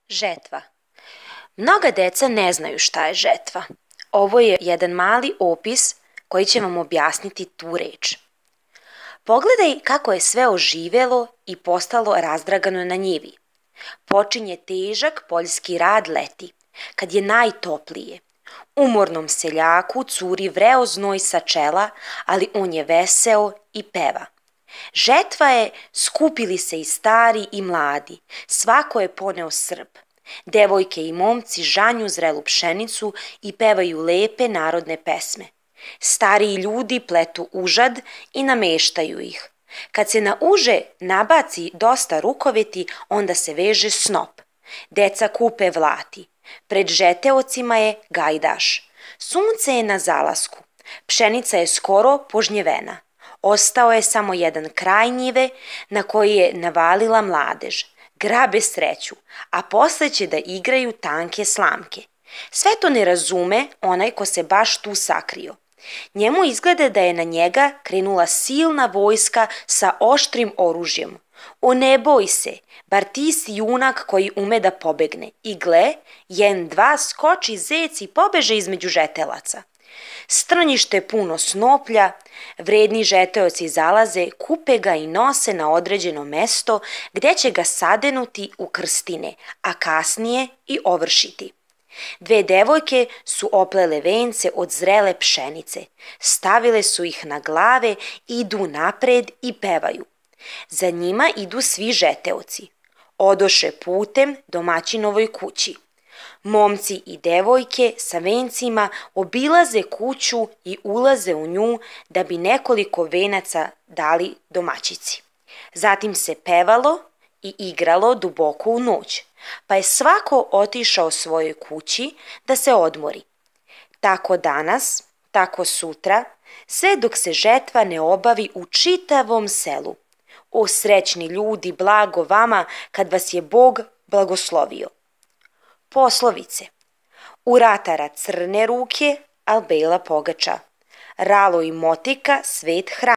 Žetva. Mnoga deca ne znaju šta je žetva. Ovo je jedan mali opis koji će vam objasniti tu reč. Pogledaj kako je sve oživelo i postalo razdragano na njivi. Počinje težak poljski rad leti, kad je najtoplije. Umornom seljaku curi vreo znoj sa čela, ali on je veseo i peva. Žetva je, skupili se i stari i mladi, svako je poneo srp. Devojke i momci žanju zrelu pšenicu i pevaju lepe narodne pesme. Stariji ljudi pletu užad i nameštaju ih. Kad se na uže nabaci dosta rukoveti, onda se veže snop. Deca kupe vlati. Pred žeteocima je gajdaš. Sunce je na zalasku. Pšenica je skoro požnjevena. Ostao je samo jedan kraj njive na koji je navalila mladež. Grabe sreću, a posle će da igraju tanke slamke. Sve to ne razume onaj ko se baš tu sakrio. Njemu izgleda da je na njega krenula silna vojska sa oštrim oružjem. O, ne boj se, bar ti si junak koji ume da pobegne. I gle, 1-2 skoči zec i pobeže između žetelaca. Strnjište puno snoplja, vredni žeteoci zalaze, kupe ga i nose na određeno mesto gde će ga sadenuti u krstine, a kasnije i ovršiti. 2 devojke su oplele vence od zrele pšenice, stavile su ih na glave, idu napred i pevaju. Za njima idu svi žeteoci. Odoše putem domaćinovoj kući. Momci i devojke sa vencima obilaze kuću i ulaze u nju da bi nekoliko venaca dali domaćici. Zatim se pevalo i igralo duboko u noć, pa je svako otišao svojoj kući da se odmori. Tako danas, tako sutra, sve dok se žetva ne obavi u čitavom selu. O, srećni ljudi, blago vama kad vas je Bog blagoslovio. Poslovice. U ratara crne ruke, al bela pogača. Ralo i motika svet hrani.